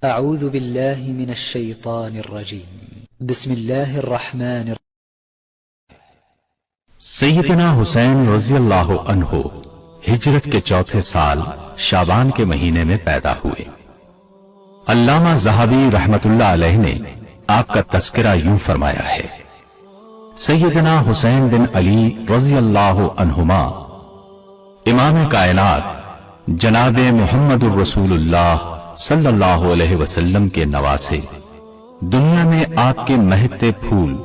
اعوذ باللہ من الشیطان الرجیم بسم اللہ الرحمن سیدنا حسین رضی اللہ عنہ ہجرت کے چوتھے سال شعبان کے مہینے میں پیدا ہوئے۔ علامہ ذہبی رحمت اللہ علیہ نے آپ کا تذکرہ یوں فرمایا ہے: سیدنا حسین بن علی رضی اللہ عنہما امام کائنات جناب محمد الرسول اللہ صلی اللہ علیہ وسلم کے نواسے، دنیا میں آپ کے مہکتے پھول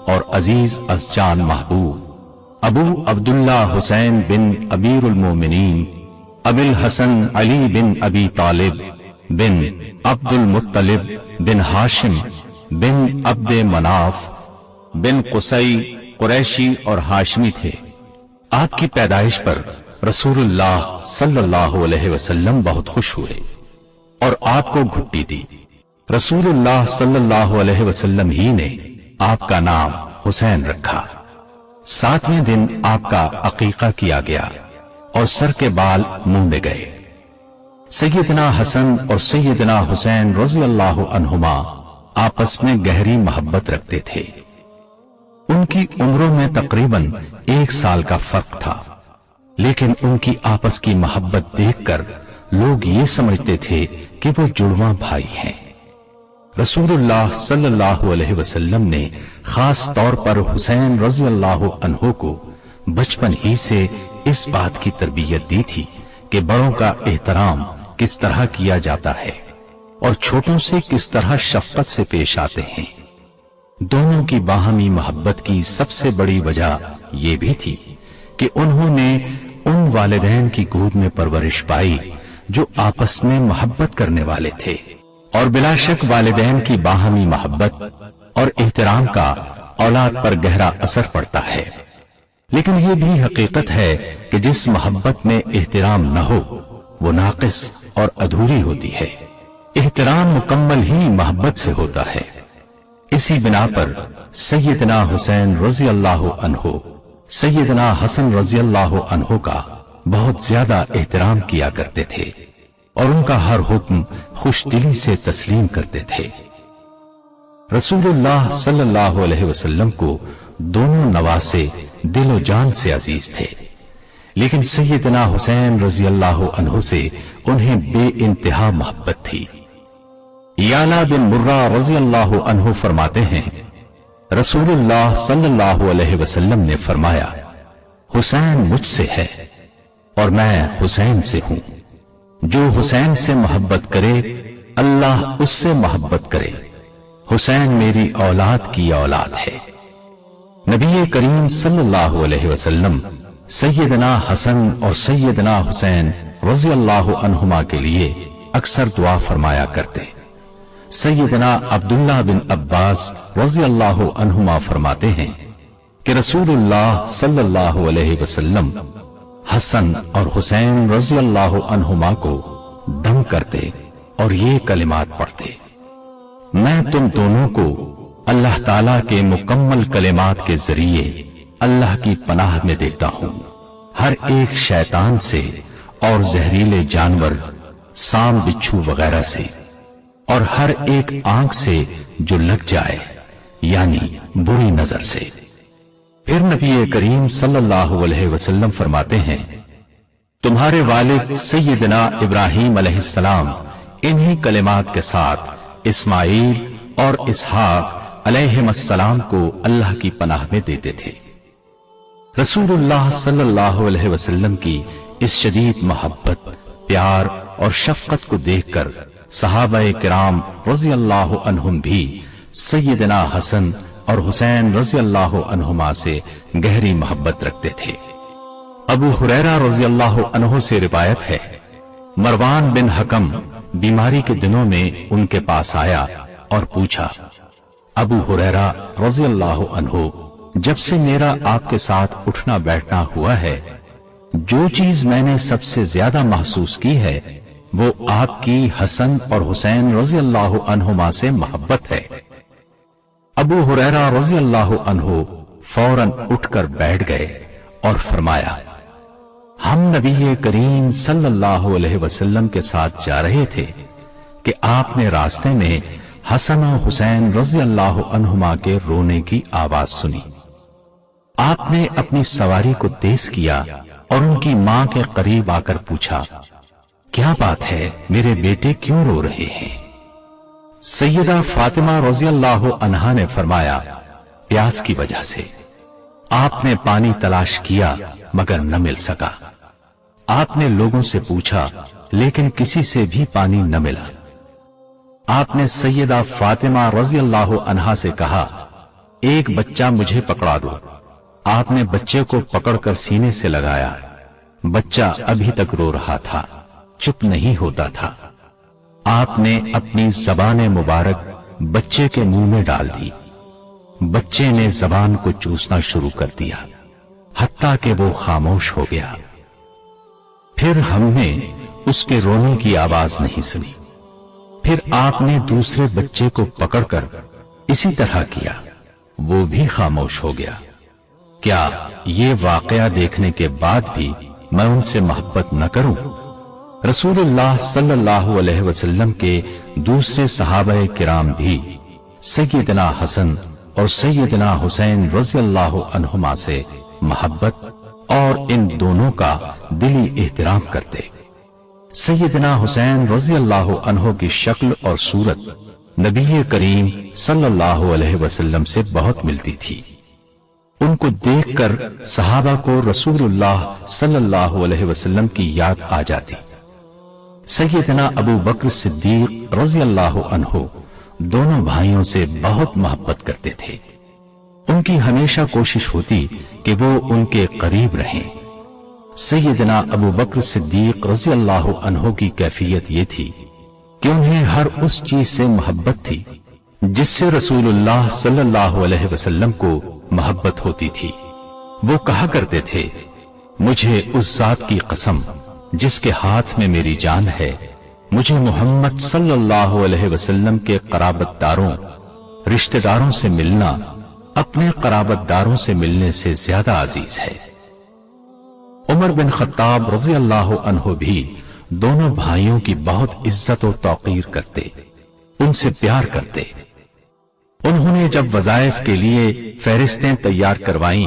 اور عزیز از جان محبوب ابو عبداللہ حسین بن امیر المومنین ابی الحسن علی بن ابی طالب بن عبد المطلب بن ہاشم بن عبد مناف بن قصی قریشی اور ہاشمی تھے۔ آپ کی پیدائش پر رسول اللہ صلی اللہ علیہ وسلم بہت خوش ہوئے اور آپ کو گھٹی دی۔ رسول اللہ صلی اللہ علیہ وسلم ہی نے آپ کا نام حسین رکھا۔ 7ویں دن آپ کا عقیقہ کیا گیا اور سر کے بال مونڈے گئے۔ سیدنا حسن اور سیدنا حسین رضی اللہ عنہما آپس میں گہری محبت رکھتے تھے۔ ان کی عمروں میں تقریباً 1 سال کا فرق تھا، لیکن ان کی آپس کی محبت دیکھ کر لوگ یہ سمجھتے تھے کہ وہ جڑواں بھائی ہیں۔ رسول اللہ صلی اللہ علیہ وسلم نے خاص طور پر حسین رضی اللہ عنہ کو بچپن ہی سے اس بات کی تربیت دی تھی کہ بڑوں کا احترام کس طرح کیا جاتا ہے اور چھوٹوں سے کس طرح شفقت سے پیش آتے ہیں۔ دونوں کی باہمی محبت کی سب سے بڑی وجہ یہ بھی تھی کہ انہوں نے ان والدین کی گود میں پرورش پائی جو آپس میں محبت کرنے والے تھے، اور بلا شک والدین کی باہمی محبت اور احترام کا اولاد پر گہرا اثر پڑتا ہے۔ لیکن یہ بھی حقیقت ہے کہ جس محبت میں احترام نہ ہو وہ ناقص اور ادھوری ہوتی ہے۔ احترام مکمل ہی محبت سے ہوتا ہے۔ اسی بنا پر سیدنا حسین رضی اللہ عنہ سیدنا حسن رضی اللہ عنہ کا بہت زیادہ احترام کیا کرتے تھے اور ان کا ہر حکم خوش دلی سے تسلیم کرتے تھے۔ رسول اللہ صلی اللہ علیہ وسلم کو دونوں نواسے دل و جان سے عزیز تھے، لیکن سیدنا حسین رضی اللہ عنہ سے انہیں بے انتہا محبت تھی۔ یعلا بن مرہ رضی اللہ عنہ فرماتے ہیں، رسول اللہ صلی اللہ علیہ وسلم نے فرمایا، حسین مجھ سے ہے اور میں حسین سے ہوں۔ جو حسین سے محبت کرے اللہ اس سے محبت کرے۔ حسین میری اولاد کی اولاد ہے۔ نبی کریم صلی اللہ علیہ وسلم سیدنا حسن اور سیدنا حسین رضی اللہ عنہما کے لیے اکثر دعا فرمایا کرتے۔ سیدنا عبداللہ بن عباس رضی اللہ عنہما فرماتے ہیں کہ رسول اللہ صلی اللہ علیہ وسلم حسن اور حسین رضی اللہ عنہما کو دم کرتے اور یہ کلمات پڑھتے: میں تم دونوں کو اللہ تعالیٰ کے مکمل کلمات کے ذریعے اللہ کی پناہ میں دیتا ہوں، ہر ایک شیطان سے اور زہریلے جانور، سام بچھو وغیرہ سے، اور ہر ایک آنکھ سے جو لگ جائے یعنی بری نظر سے۔ پھر نبی کریم صلی اللہ علیہ وسلم فرماتے ہیں، تمہارے والد سیدنا ابراہیم علیہ السلام انہی کلمات کے ساتھ اسماعیل اور اسحاق علیہم السلام کو اللہ کی پناہ میں دیتے تھے۔ رسول اللہ صلی اللہ علیہ وسلم کی اس شدید محبت، پیار اور شفقت کو دیکھ کر صحابہ کرام رضی اللہ عنہم بھی سیدنا حسن اور حسین رضی اللہ عنہما سے گہری محبت رکھتے تھے۔ ابو ہریرہ رضی اللہ عنہ سے روایت ہے، مروان بن حکم بیماری کے دنوں میں ان کے پاس آیا اور پوچھا، ابو ہریرہ رضی اللہ عنہ، جب سے میرا آپ کے ساتھ اٹھنا بیٹھنا ہوا ہے، جو چیز میں نے سب سے زیادہ محسوس کی ہے وہ آپ کی حسن اور حسین رضی اللہ عنہما سے محبت ہے۔ ابو ہریرہ رضی اللہ عنہ فوراً اٹھ کر بیٹھ گئے اور فرمایا، ہم نبی کریم صلی اللہ علیہ وسلم کے ساتھ جا رہے تھے کہ آپ نے راستے میں حسن و حسین رضی اللہ عنہما کے رونے کی آواز سنی۔ آپ نے اپنی سواری کو تیز کیا اور ان کی ماں کے قریب آ کر پوچھا، کیا بات ہے، میرے بیٹے کیوں رو رہے ہیں؟ سیدہ فاطمہ رضی اللہ عنہا نے فرمایا، پیاس کی وجہ سے۔ آپ نے پانی تلاش کیا مگر نہ مل سکا۔ آپ نے لوگوں سے پوچھا لیکن کسی سے بھی پانی نہ ملا۔ آپ نے سیدہ فاطمہ رضی اللہ عنہا سے کہا، ایک بچہ مجھے پکڑا دو۔ آپ نے بچے کو پکڑ کر سینے سے لگایا۔ بچہ ابھی تک رو رہا تھا، چپ نہیں ہوتا تھا۔ آپ نے اپنی زبان مبارک بچے کے منہ میں ڈال دی۔ بچے نے زبان کو چوسنا شروع کر دیا حتیٰ کہ وہ خاموش ہو گیا۔ پھر ہم نے اس کے رونے کی آواز نہیں سنی۔ پھر آپ نے دوسرے بچے کو پکڑ کر اسی طرح کیا، وہ بھی خاموش ہو گیا۔ کیا یہ واقعہ دیکھنے کے بعد بھی میں ان سے محبت نہ کروں؟ رسول اللہ صلی اللہ علیہ وسلم کے دوسرے صحابہ کرام بھی سیدنا حسن اور سیدنا حسین رضی اللہ عنہما سے محبت اور ان دونوں کا دلی احترام کرتے۔ سیدنا حسین رضی اللہ عنہ کی شکل اور صورت نبی کریم صلی اللہ علیہ وسلم سے بہت ملتی تھی۔ ان کو دیکھ کر صحابہ کو رسول اللہ صلی اللہ علیہ وسلم کی یاد آ جاتی۔ سیدنا ابو بکر صدیق رضی اللہ عنہ دونوں بھائیوں سے بہت محبت کرتے تھے۔ ان کی ہمیشہ کوشش ہوتی کہ وہ ان کے قریب رہیں۔ سیدنا ابو بکر صدیق رضی اللہ عنہ کی کیفیت یہ تھی کہ انہیں ہر اس چیز سے محبت تھی جس سے رسول اللہ صلی اللہ علیہ وسلم کو محبت ہوتی تھی۔ وہ کہا کرتے تھے، مجھے اس ذات کی قسم جس کے ہاتھ میں میری جان ہے، مجھے محمد صلی اللہ علیہ وسلم کے قرابت داروں رشتہ داروں سے ملنا اپنے قرابت داروں سے ملنے سے زیادہ عزیز ہے۔ عمر بن خطاب رضی اللہ عنہ بھی دونوں بھائیوں کی بہت عزت و توقیر کرتے، ان سے پیار کرتے۔ انہوں نے جب وظائف کے لیے فہرستیں تیار کروائیں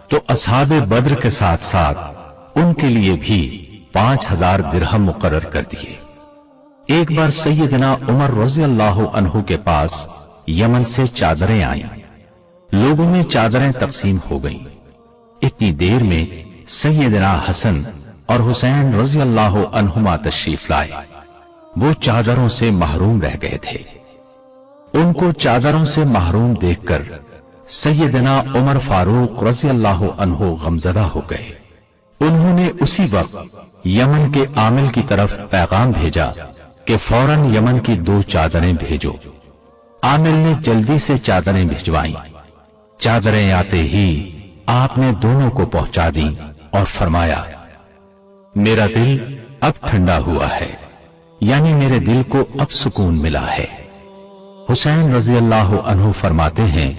تو اصحاب بدر کے ساتھ ساتھ ان کے لیے بھی 5000 درہم مقرر کر دیے۔ ایک بار سیدنا عمر رضی اللہ عنہ کے پاس یمن سے چادریں آئیں۔ لوگوں میں چادریں تقسیم ہو گئیں۔ اتنی دیر میں سیدنا حسن اور حسین رضی اللہ عنہما تشریف لائے۔ وہ چادروں سے محروم رہ گئے تھے۔ ان کو چادروں سے محروم دیکھ کر سیدنا عمر فاروق رضی اللہ عنہ غمزدہ ہو گئے۔ انہوں نے اسی وقت یمن کے عامل کی طرف پیغام بھیجا کہ فوراً یمن کی 2 چادریں بھیجو۔ عامل نے جلدی سے چادریں بھجوائیں۔ چادریں آتے ہی آپ نے دونوں کو پہنچا دیں اور فرمایا، میرا دل اب ٹھنڈا ہوا ہے، یعنی میرے دل کو اب سکون ملا ہے۔ حسین رضی اللہ عنہ فرماتے ہیں،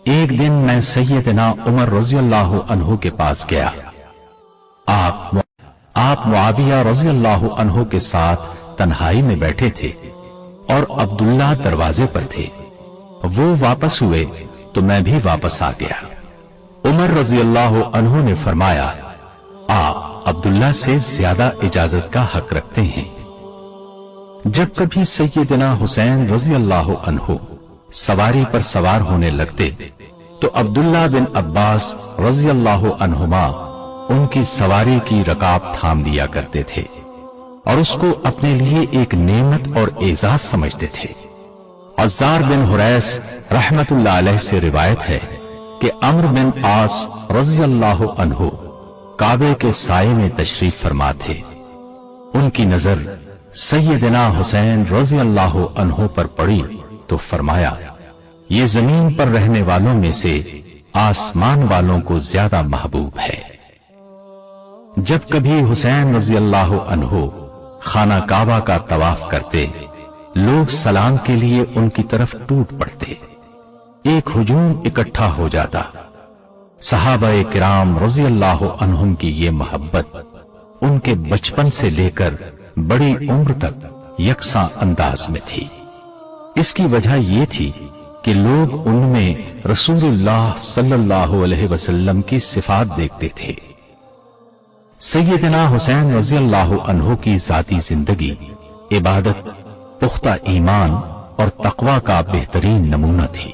ایک دن میں سیدنا عمر رضی اللہ عنہ کے پاس گیا۔ آپ معاویہ رضی اللہ عنہ کے ساتھ تنہائی میں بیٹھے تھے اور عبداللہ دروازے پر تھے۔ وہ واپس ہوئے تو میں بھی واپس آ گیا۔ عمر رضی اللہ عنہ نے فرمایا، آپ عبداللہ سے زیادہ اجازت کا حق رکھتے ہیں۔ جب کبھی سیدنا حسین رضی اللہ عنہ سواری پر سوار ہونے لگتے تو عبداللہ بن عباس رضی اللہ عنہما ان کی سواری کی رکاب تھام لیا کرتے تھے اور اس کو اپنے لیے ایک نعمت اور اعزاز سمجھتے تھے۔ عزار بن حریث رحمت اللہ علیہ سے روایت ہے کہ عمرو بن عاص رضی اللہ عنہ کعبے کے سائے میں تشریف فرما تھے۔ ان کی نظر سیدنا حسین رضی اللہ عنہ پر پڑی تو فرمایا، یہ زمین پر رہنے والوں میں سے آسمان والوں کو زیادہ محبوب ہے۔ جب کبھی حسین رضی اللہ عنہ خانہ کعبہ کا طواف کرتے، لوگ سلام کے لیے ان کی طرف ٹوٹ پڑتے، ایک ہجوم اکٹھا ہو جاتا۔ صحابہ کرام رضی اللہ عنہم کی یہ محبت ان کے بچپن سے لے کر بڑی عمر تک یکساں انداز میں تھی۔ اس کی وجہ یہ تھی کہ لوگ ان میں رسول اللہ صلی اللہ علیہ وسلم کی صفات دیکھتے تھے۔ سیدنا حسین رضی اللہ عنہ کی ذاتی زندگی عبادت، پختہ ایمان اور تقوی کا بہترین نمونہ تھی۔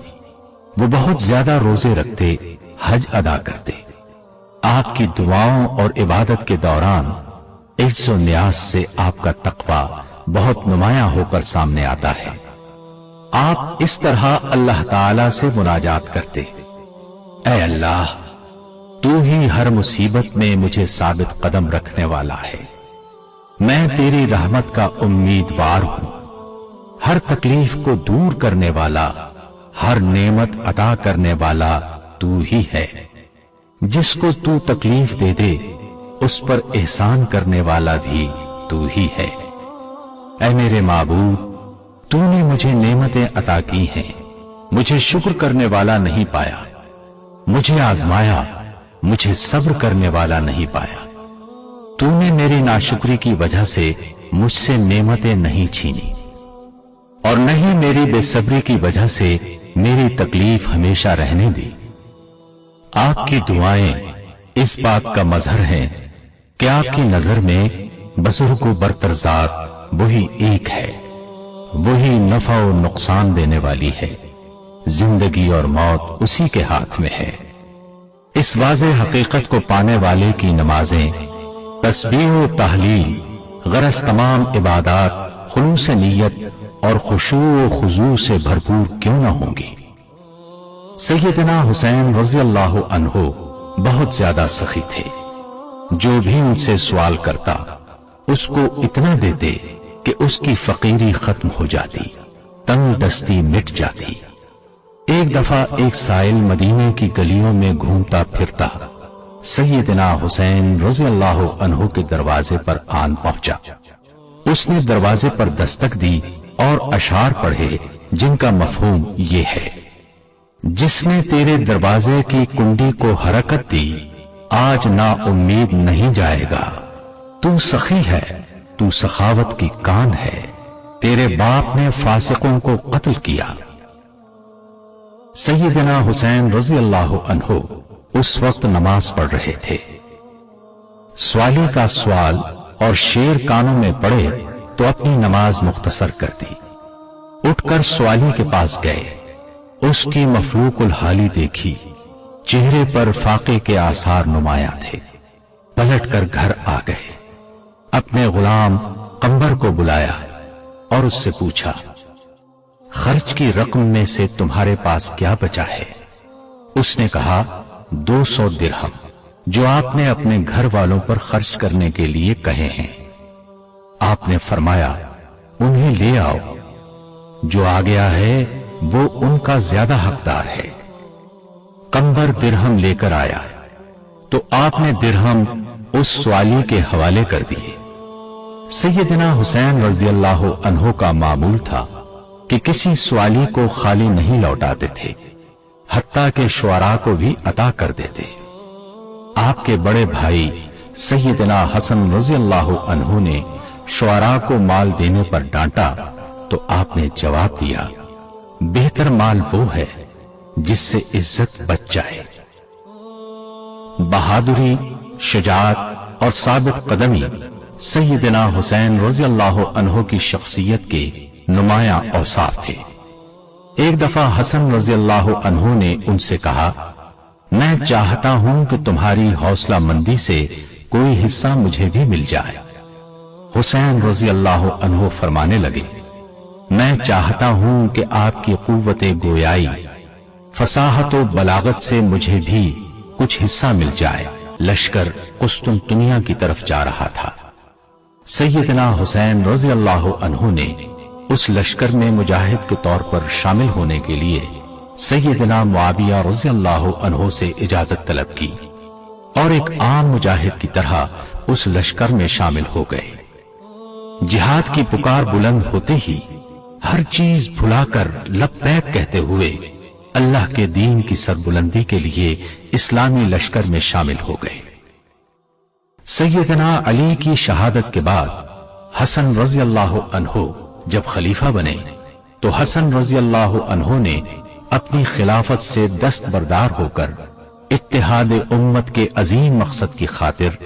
وہ بہت زیادہ روزے رکھتے، حج ادا کرتے۔ آپ کی دعاؤں اور عبادت کے دوران عجز و نیاز سے آپ کا تقوی بہت نمایاں ہو کر سامنے آتا ہے۔ آپ اس طرح اللہ تعالی سے مناجات کرتے، اے اللہ، تو ہی ہر مصیبت میں مجھے ثابت قدم رکھنے والا ہے، میں تیری رحمت کا امیدوار ہوں، ہر تکلیف کو دور کرنے والا، ہر نعمت عطا کرنے والا تو ہی ہے، جس کو تو تکلیف دے دے اس پر احسان کرنے والا بھی تو ہی ہے۔ اے میرے معبود، تو نے مجھے نعمتیں عطا کی ہیں، مجھے شکر کرنے والا نہیں پایا، مجھے آزمایا، مجھے صبر کرنے والا نہیں پایا۔ تو نے میری ناشکری کی وجہ سے مجھ سے نعمتیں نہیں چھینی، اور نہیں میری بے صبری کی وجہ سے میری تکلیف ہمیشہ رہنے دی۔ آپ کی دعائیں اس بات کا مظہر ہیں کہ آپ کی نظر میں بزرگ و برتر ذات وہی ایک ہے، وہی نفع و نقصان دینے والی ہے، زندگی اور موت اسی کے ہاتھ میں ہے۔ اس واضح حقیقت کو پانے والے کی نمازیں، تسبیح و تحلیل، غرض تمام عبادات خلوص نیت اور خشوع و خضوع سے بھرپور کیوں نہ ہوں گی۔ سیدنا حسین رضی اللہ عنہ بہت زیادہ سخی تھے، جو بھی ان سے سوال کرتا اس کو اتنا دیتے کہ اس کی فقیری ختم ہو جاتی، تنگ دستی مٹ جاتی۔ ایک دفعہ ایک سائل مدینے کی گلیوں میں گھومتا پھرتا سیدنا حسین رضی اللہ عنہ کے دروازے پر آن پہنچا۔ اس نے دروازے پر دستک دی اور اشعار پڑھے جن کا مفہوم یہ ہے: جس نے تیرے دروازے کی کنڈی کو حرکت دی، آج نا امید نہیں جائے گا، تو سخی ہے، تو سخاوت کی کان ہے، تیرے باپ نے فاسقوں کو قتل کیا۔ سیدنا حسین رضی اللہ عنہ اس وقت نماز پڑھ رہے تھے۔ سوالی کا سوال اور شعر کانوں میں پڑے تو اپنی نماز مختصر کر دی۔ اٹھ کر سوالی کے پاس گئے، اس کی مفلوق الحالی دیکھی، چہرے پر فاقے کے آثار نمایاں تھے۔ پلٹ کر گھر آ گئے، اپنے غلام قمبر کو بلایا اور اس سے پوچھا، خرچ کی رقم میں سے تمہارے پاس کیا بچا ہے؟ اس نے کہا 200 درہم، جو آپ نے اپنے گھر والوں پر خرچ کرنے کے لیے کہے ہیں۔ آپ نے فرمایا، انہیں لے آؤ، جو آ گیا ہے وہ ان کا زیادہ حقدار ہے۔ قمبر درہم لے کر آیا تو آپ نے درہم اس سوالی کے حوالے کر دیے۔ سیدنا حسین رضی اللہ عنہ کا معمول تھا کہ کسی سوالی کو خالی نہیں لوٹاتے تھے، حتیٰ کہ شعراء کو بھی عطا کر دیتے۔ آپ کے بڑے بھائی سیدنا حسن رضی اللہ عنہ نے شعراء کو مال دینے پر ڈانٹا تو آپ نے جواب دیا، بہتر مال وہ ہے جس سے عزت بچ جائے۔ بہادری، شجاعت اور ثابت قدمی سیدنا حسین رضی اللہ عنہ کی شخصیت کے نمایاں اوصاف تھے۔ ایک دفعہ حسن رضی اللہ عنہ نے ان سے کہا، میں چاہتا ہوں کہ تمہاری حوصلہ مندی سے کوئی حصہ مجھے بھی مل جائے۔ حسین رضی اللہ عنہ فرمانے لگے، میں چاہتا ہوں کہ آپ کی قوت گویائی، فصاحت و بلاغت سے مجھے بھی کچھ حصہ مل جائے۔ لشکر قسطنطنیہ کی طرف جا رہا تھا۔ سیدنا حسین رضی اللہ عنہ نے اس لشکر میں مجاہد کے طور پر شامل ہونے کے لیے سیدنا معاویہ رضی اللہ عنہ سے اجازت طلب کی اور ایک عام مجاہد کی طرح اس لشکر میں شامل ہو گئے۔ جہاد کی پکار بلند ہوتے ہی ہر چیز بھلا کر لبیک کہتے ہوئے اللہ کے دین کی سربلندی کے لیے اسلامی لشکر میں شامل ہو گئے۔ سیدنا علی کی شہادت کے بعد حسن رضی اللہ عنہ جب خلیفہ بنے تو حسن رضی اللہ عنہ نے اپنی خلافت سے دستبردار ہو کر اتحاد امت کے عظیم مقصد کی خاطر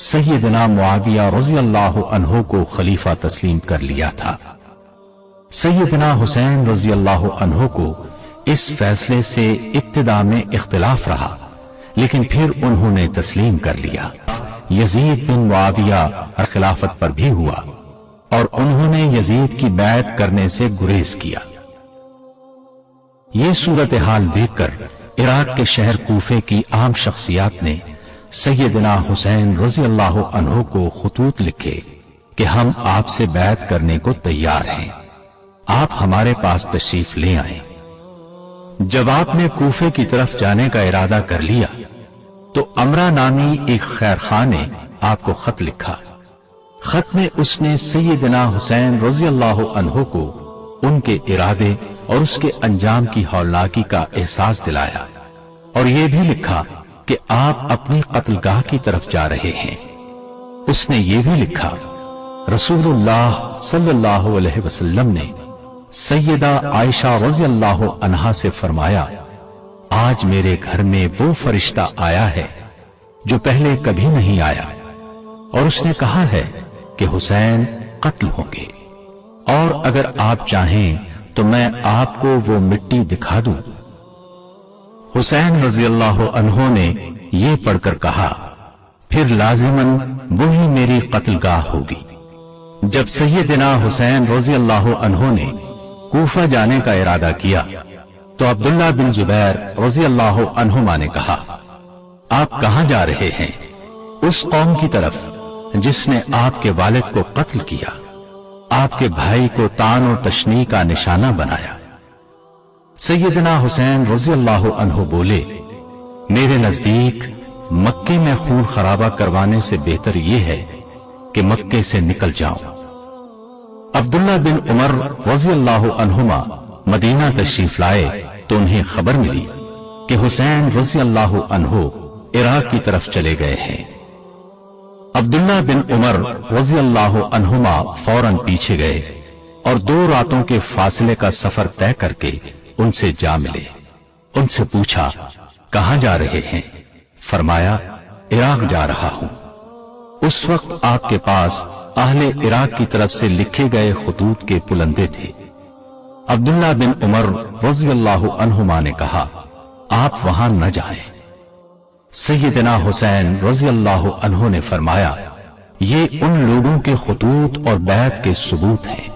سیدنا معاویہ رضی اللہ عنہ کو خلیفہ تسلیم کر لیا تھا۔ سیدنا حسین رضی اللہ عنہ کو اس فیصلے سے ابتدا میں اختلاف رہا، لیکن پھر انہوں نے تسلیم کر لیا۔ یزید بن معاویہ خلافت پر بھی ہوا اور انہوں نے یزید کی بیعت کرنے سے گریز کیا۔ یہ صورتحال دیکھ کر عراق کے شہر کوفے کی عام شخصیات نے سیدنا حسین رضی اللہ عنہ کو خطوط لکھے کہ ہم آپ سے بیعت کرنے کو تیار ہیں، آپ ہمارے پاس تشریف لے آئیں۔ جب آپ نے کوفے کی طرف جانے کا ارادہ کر لیا تو امرا نامی ایک خیر خواہ نے آپ کو خط لکھا۔ خط میں اس نے سیدنا حسین رضی اللہ عنہ کو ان کے ارادے اور اس کے انجام کی ہولناکی کا احساس دلایا، اور یہ بھی لکھا کہ آپ اپنی قتل گاہ کی طرف جا رہے ہیں۔ اس نے یہ بھی لکھا، رسول اللہ صلی اللہ علیہ وسلم نے سیدہ عائشہ رضی اللہ عنہا سے فرمایا، آج میرے گھر میں وہ فرشتہ آیا ہے جو پہلے کبھی نہیں آیا، اور اس نے کہا ہے کہ حسین قتل ہوں گے، اور اگر آپ چاہیں تو میں آپ کو وہ مٹی دکھا دوں۔ حسین رضی اللہ عنہ نے یہ پڑھ کر کہا، پھر لازماً وہی میری قتل گاہ ہوگی۔ جب سیدنا حسین رضی اللہ عنہ نے کوفہ جانے کا ارادہ کیا تو عبداللہ بن زبیر رضی اللہ عنہما نے کہا، آپ کہاں جا رہے ہیں؟ اس قوم کی طرف جس نے آپ کے والد کو قتل کیا، آپ کے بھائی کو طعن و تشنیع کا نشانہ بنایا۔ سیدنا حسین رضی اللہ عنہ بولے، میرے نزدیک مکے میں خون خرابہ کروانے سے بہتر یہ ہے کہ مکے سے نکل جاؤں۔ عبداللہ بن عمر رضی اللہ عنہما مدینہ تشریف لائے تو انہیں خبر ملی کہ حسین رضی اللہ عنہ عراق کی طرف چلے گئے ہیں۔ عبداللہ بن عمر رضی اللہ عنہما فوراً پیچھے گئے اور 2 راتوں کے فاصلے کا سفر طے کر کے ان سے جا ملے۔ ان سے پوچھا، کہاں جا رہے ہیں؟ فرمایا، عراق جا رہا ہوں۔ اس وقت آپ کے پاس اہل عراق کی طرف سے لکھے گئے خطوط کے پلندے تھے۔ عبداللہ بن عمر رضی اللہ عنہما نے کہا، آپ وہاں نہ جائیں۔ سیدنا حسین رضی اللہ عنہ نے فرمایا، یہ ان لوگوں کے خطوط اور بیعت کے ثبوت ہیں۔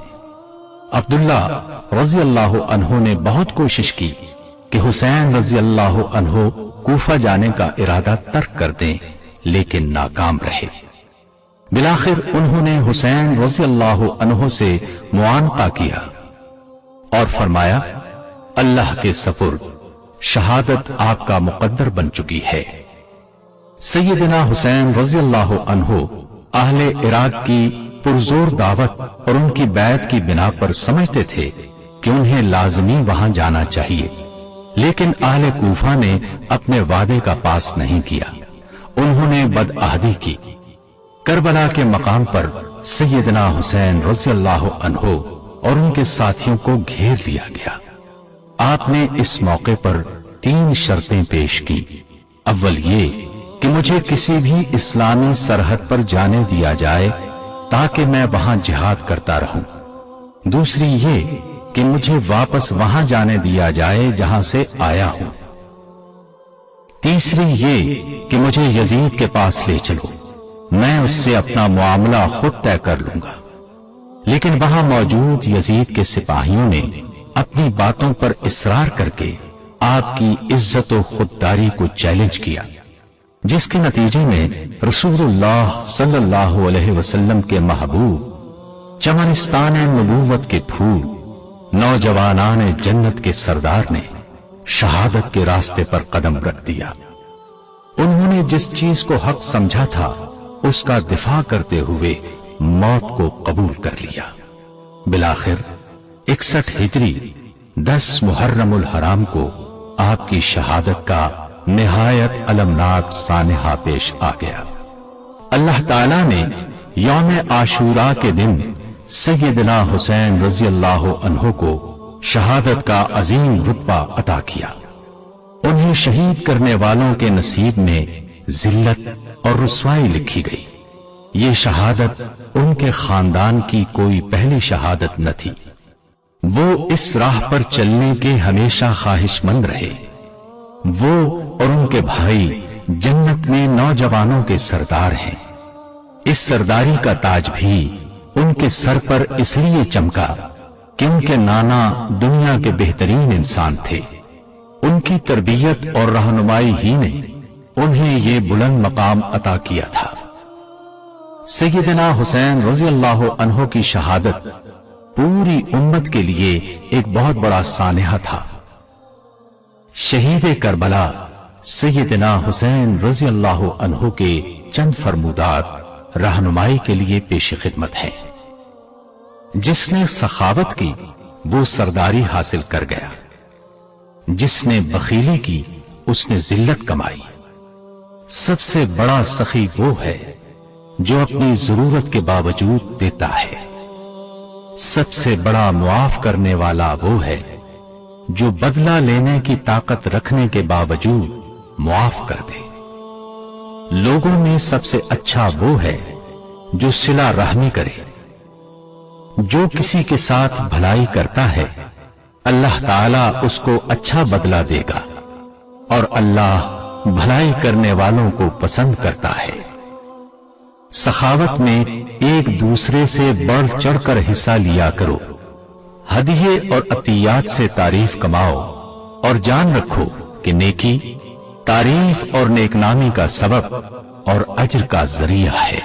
عبداللہ رضی اللہ عنہ نے بہت کوشش کی کہ حسین رضی اللہ عنہ کوفہ جانے کا ارادہ ترک کر دیں، لیکن ناکام رہے۔ بالآخر انہوں نے حسین رضی اللہ عنہ سے معانقہ کیا اور فرمایا، اللہ کے سپرد، شہادت آپ کا مقدر بن چکی ہے۔ سیدنا حسین رضی اللہ عنہ اہل عراق کی پرزور دعوت اور ان کی بیعت کی بنا پر سمجھتے تھے کہ انہیں لازمی وہاں جانا چاہیے، لیکن اہل کوفہ نے اپنے وعدے کا پاس نہیں کیا۔ انہوں نے بدعہدی کی۔ کربلا کے مقام پر سیدنا حسین رضی اللہ عنہ اور ان کے ساتھیوں کو گھیر لیا گیا۔ آپ نے اس موقع پر 3 شرطیں پیش کی۔ اول یہ کہ مجھے کسی بھی اسلامی سرحد پر جانے دیا جائے تاکہ میں وہاں جہاد کرتا رہوں۔ دوسری یہ کہ مجھے واپس وہاں جانے دیا جائے جہاں سے آیا ہوں۔ تیسری یہ کہ مجھے یزید کے پاس لے چلو، میں اس سے اپنا معاملہ خود طے کر لوں گا۔ لیکن وہاں موجود یزید کے سپاہیوں نے اپنی باتوں پر اصرار کر کے آپ کی عزت و خودداری کو چیلنج کیا، جس کے نتیجے میں رسول اللہ صلی اللہ علیہ وسلم کے محبوب، چمنستان نبوت کے پھول، نوجوانان جنت کے سردار نے شہادت کے راستے پر قدم رکھ دیا۔ انہوں نے جس چیز کو حق سمجھا تھا اس کا دفاع کرتے ہوئے موت کو قبول کر لیا۔ بالآخر 61 ہجری 10 محرم الحرام کو آپ کی شہادت کا نہایت المناک سانحہ پیش آ گیا۔ اللہ تعالیٰ نے یوم عاشورہ کے دن سیدنا حسین رضی اللہ عنہ کو شہادت کا عظیم رتبہ عطا کیا۔ انہیں شہید کرنے والوں کے نصیب میں ذلت اور رسوائی لکھی گئی۔ یہ شہادت ان کے خاندان کی کوئی پہلی شہادت نہ تھی۔ وہ اس راہ پر چلنے کے ہمیشہ خواہش مند رہے۔ وہ اور ان کے بھائی جنت میں نوجوانوں کے سردار ہیں۔ اس سرداری کا تاج بھی ان کے سر پر اس لیے چمکا کہ ان کے نانا دنیا کے بہترین انسان تھے۔ ان کی تربیت اور رہنمائی ہی نے انہیں یہ بلند مقام عطا کیا تھا۔ سیدنا حسین رضی اللہ عنہ کی شہادت پوری امت کے لیے ایک بہت بڑا سانحہ تھا۔ شہید کربلا سیدنا حسین رضی اللہ عنہ کے چند فرمودات رہنمائی کے لیے پیش خدمت ہیں۔ جس نے سخاوت کی وہ سرداری حاصل کر گیا، جس نے بخیلی کی اس نے ذلت کمائی۔ سب سے بڑا سخی وہ ہے جو اپنی ضرورت کے باوجود دیتا ہے۔ سب سے بڑا معاف کرنے والا وہ ہے جو بدلہ لینے کی طاقت رکھنے کے باوجود معاف کر دے۔ لوگوں میں سب سے اچھا وہ ہے جو صلہ رحمی کرے۔ جو کسی کے ساتھ بھلائی کرتا ہے اللہ تعالیٰ اس کو اچھا بدلہ دے گا، اور اللہ بھلائی کرنے والوں کو پسند کرتا ہے۔ سخاوت میں ایک دوسرے سے بڑھ چڑھ کر حصہ لیا کرو۔ ہدیے اور عطیات سے تعریف کماؤ، اور جان رکھو کہ نیکی تعریف اور نیک نامی کا سبب اور اجر کا ذریعہ ہے۔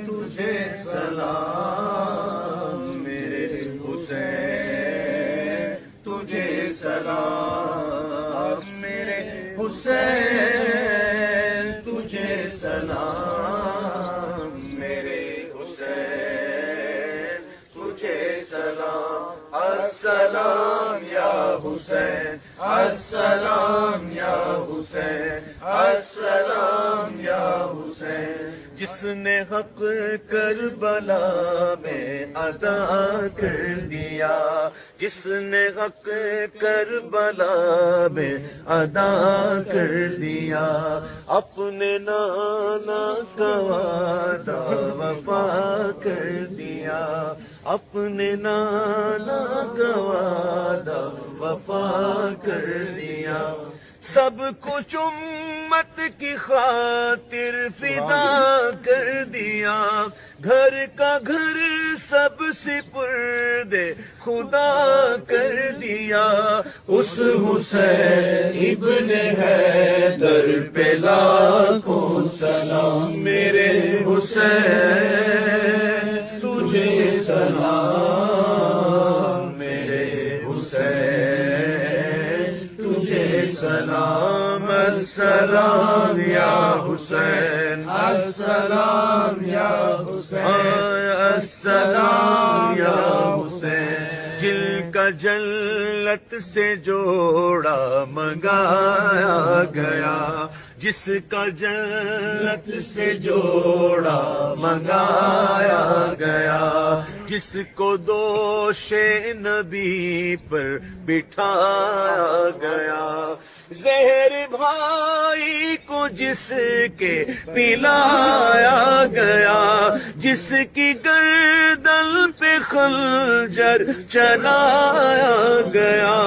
تجھے سلام میرے حسین، تجھے سلام میرے حسین، تجھے سلام میرے حسین، تجھے سلام۔ السلام یا حسین، السلام یا حسین، السلام یا حسین۔ جس نے حق کربلا میں ادا کر دیا، جس نے حق کربلا میں ادا کر دیا، اپنے نانا کا وعدہ وفا کر دیا، اپنے نانا کا وعدہ وفا کر دیا۔ سب کچھ امت کی خاطر فدا کر دیا، گھر کا گھر سب سپرد خدا کر دیا۔ اس حسین ابن حیدر پہ لاکھوں سلام میرے حسین، تجھے سلام میرے حسین، تجھے سلام۔ السلام یا حسین، السلام یا حسین، السلام یا حسین۔ جن کا جنت سے جوڑا منگایا گیا، جس کا جنت سے جوڑا منگایا گیا، جس کو دوش نبی پر بٹھایا گیا، زہر بھائی کو جس کے پلایا گیا، جس کی گردن پہ خنجر چلایا گیا،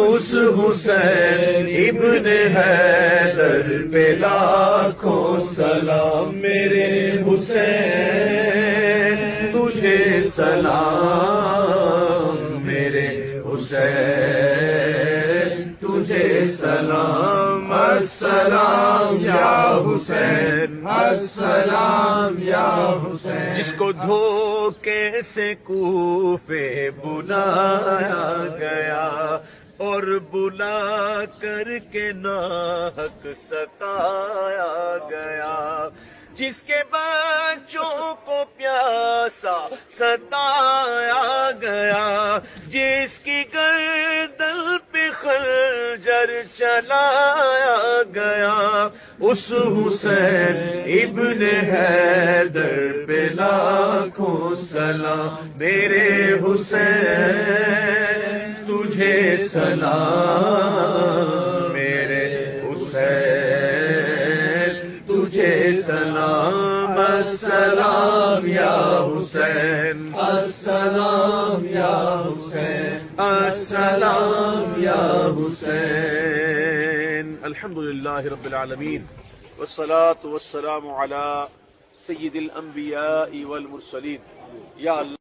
اس حسین ابن حیدر پہ لاکھوں سلام میرے حسین، تجھے سلام میرے حسین، تجھے سلام۔ السلام یا حسین، السلام یا حسین۔ جس کو دھوکے سے کوفے بلایا گیا، اور بلا کر کے ناحق ستایا گیا، جس کے بچوں کو پیاسا ستایا گیا، جس کی گردن پہ خنجر چلایا گیا، اس حسین ابن حیدر پہ لاکھوں سلام میرے حسین تجھے سلام میرے حسین تجھے سلام السلام یا حسین السلام یا حسین السلام یا حسین الحمدللہ رب العالمین والصلاة والسلام علی سید الانبیاء والمرسلین یا اللہ